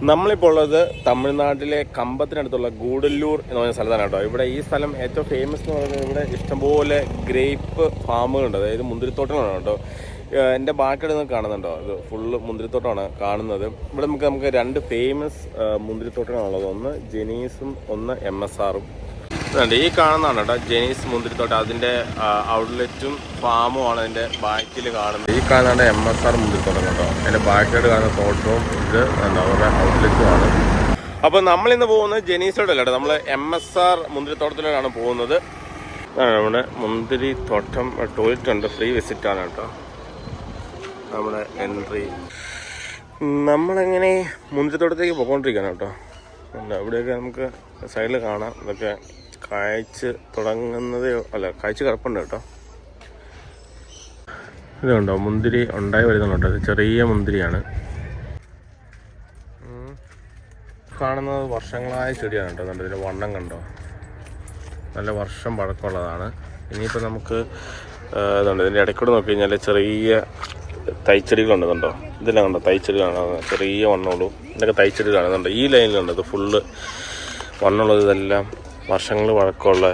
നമ്മളിപ്പോൾ ഉള്ളത് തമിഴ്നാട്ടിലെ കമ്പത്തിനടുത്തുള്ള ഗൂഡല്ലൂർ എന്ന് പറയുന്ന സ്ഥലത്താണ് കേട്ടോ. ഇവിടെ ഈ സ്ഥലം ഏറ്റവും ഫേമസ് എന്ന് പറയുന്നത് ഇവിടെ ഇഷ്ടംപോലെ ഗ്രേപ്പ് ഫാമുകളുണ്ട്, അതായത് മുന്തിരിത്തോട്ടങ്ങളാണ് കേട്ടോ. എൻ്റെ ബാക്കിയുടെ നിന്ന് കാണുന്നുണ്ടോ, ഇത് ഫുള്ള് മുന്തിരിത്തോട്ടമാണ് കാണുന്നത്. ഇവിടെ നമുക്ക് രണ്ട് ഫേമസ് മുന്തിരിത്തോട്ടങ്ങളാണുള്ളത്, ഒന്ന് ജെനീസും ഒന്ന് MSRഉം. ഈ കാണുന്നതാണ് കേട്ടോ ജെനീസ് മുന്തിരിത്തോട്ടം, അതിൻ്റെ ഔട്ട്ലെറ്റും ഫാമും ആണ് അതിൻ്റെ ബാക്കിൽ കാണുന്നത്. ഈ കാണുന്നതാണ് MSR മുന്തിരിത്തോട്ടം കേട്ടോ. അതിൻ്റെ ബാക്കിലായിട്ട് കാണുന്ന തോട്ടവും ഇത് എന്താ അവരുടെ ഔട്ട്ലെറ്റുമാണ്. അപ്പോൾ നമ്മളിന്ന് പോകുന്നത് ജെനീസിലോട്ടല്ല കേട്ടോ, നമ്മൾ MSR മുന്തിരിത്തോട്ടത്തിലോട്ടാണ് പോകുന്നത്. നമ്മുടെ മുന്തിരിത്തോട്ടം ടോയ്ലറ്റ് ഉണ്ട്, ഫ്രീ വിസിറ്റാണ് കേട്ടോ നമ്മുടെ എൻട്രി. നമ്മളെങ്ങനെ മുന്തിരിത്തോട്ടത്തേക്ക് പോയിക്കൊണ്ടിരിക്കുകയാണ് കേട്ടോ. ഇവിടെയൊക്കെ നമുക്ക് സൈഡിൽ കാണാം, ഇതൊക്കെ കായ്ച്ച് തുടങ്ങുന്നതേ അല്ല, കായ്ച്ച് കിടപ്പുണ്ട് കേട്ടോ. ഇതുണ്ടോ മുന്തിരി ഉണ്ടായി വരുന്നുണ്ടോ, ഇത് ചെറിയ മുന്തിരിയാണ്. കാണുന്നത് വർഷങ്ങളായ ചെടിയാണ് കേട്ടോ. കണ്ടോ ഇതിൻ്റെ വണ്ണം കണ്ടോ, നല്ല വർഷം പഴക്കമുള്ളതാണ്. ഇനിയിപ്പോൾ നമുക്ക് ഇതുണ്ട്, ഇതിൻ്റെ ഇടയ്ക്കൂടെ നോക്കി കഴിഞ്ഞാൽ ചെറിയ തൈച്ചെടികളുണ്ട് കണ്ടോ. ഇതെല്ലാം കണ്ടോ തൈച്ചെടികളാണ്, ചെറിയ വണ്ണമുള്ളൂ. ഇതിൻ്റെയൊക്കെ തൈച്ചെടികളാണ് കണ്ടോ. ഈ ലൈനിലുണ്ട് ഇത് ഫുള്ള് വണ്ണമുള്ളത്, ഇതെല്ലാം വർഷങ്ങൾ പഴക്കമുള്ള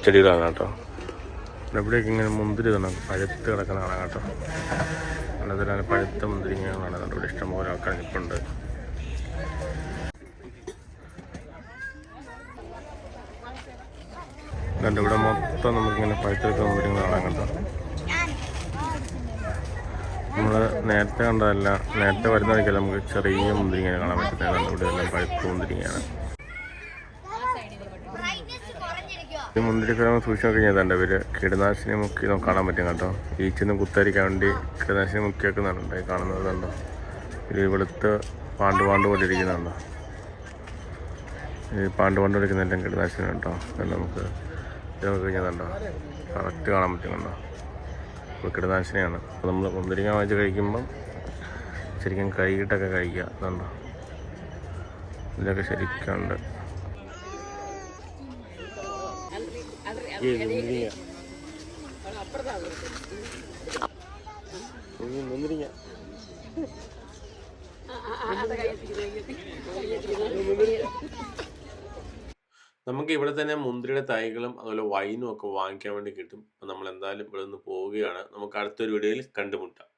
ചെടികളാണ് കേട്ടോ. എവിടെയൊക്കെ ഇങ്ങനെ മുന്തിരി തന്നെ പഴുത്ത് കിടക്കുന്നതാണ് കേട്ടോ. അതിലാണ് പഴുത്ത മുന്തിരിങ്ങകളാണ് കണ്ടോ. ഇവിടെ ഇഷ്ടംപോലെ ആൾക്കാർ നിൽപ്പുണ്ട്. കണ്ടോ ഇവിടെ മൊത്തം നമുക്കിങ്ങനെ പഴുത്തെടുക്കുന്ന മുന്തിരിങ്ങൾ കാണാൻ കേട്ടോ. നമ്മൾ നേരത്തെ കണ്ടതല്ല, നേരത്തെ വരുന്ന വഴിക്കല്ല നമുക്ക് ചെറിയ മുന്തിരിങ്ങനെ കാണാൻ പറ്റുന്നത്. ഇവിടെ എല്ലാം പഴുത്ത മുന്തിരിങ്ങയാണ്. ഈ മുന്തിരിക്കിഴങ്ങ് സൂക്ഷിച്ച് നോക്കി കഴിഞ്ഞാൽ ഇവർ കീടനാശിനി മുക്കി നമുക്ക് കാണാൻ പറ്റും കേട്ടോ. ഈച്ചൊന്നും കുത്തരിക്കാൻ വേണ്ടി കീടനാശിനി മുക്കി വെക്കുന്നുണ്ട്. ഈ കാണുന്നത് കണ്ടോ, ഇത് വെളുത്ത് പാണ്ട് പോലെ ഇരിക്കുന്നുണ്ടോ. ഈ പാണ്ട് ഇരിക്കുന്നെല്ലാം കീടനാശിനി കേട്ടോ. നമുക്ക് ഇത് നോക്കി കഴിഞ്ഞാൽ കണ്ടോ കറക്റ്റ് കാണാൻ പറ്റും കണ്ടോ, കീടനാശിനിയാണ്. അപ്പോൾ നമ്മൾ മുന്തിരിങ്ങ വാങ്ങിച്ച് കഴിക്കുമ്പം ശരിക്കും കഴുകിയിട്ടൊക്കെ കഴിക്കുക. അതുണ്ടോ ഇതിലൊക്കെ ശരിക്കുണ്ട്. നമുക്ക് ഇവിടെ തന്നെ മുന്തിരിയുടെ തൈകളും അതുപോലെ വൈനും ഒക്കെ വാങ്ങിക്കാൻ വേണ്ടി കിട്ടും. അപ്പോൾ നമ്മൾ എന്തായാലും ഇവിടെ നിന്ന് പോവുകയാണ്. നമുക്ക് അടുത്തൊരു വീഡിയോയിൽ കണ്ടുമുട്ടാം.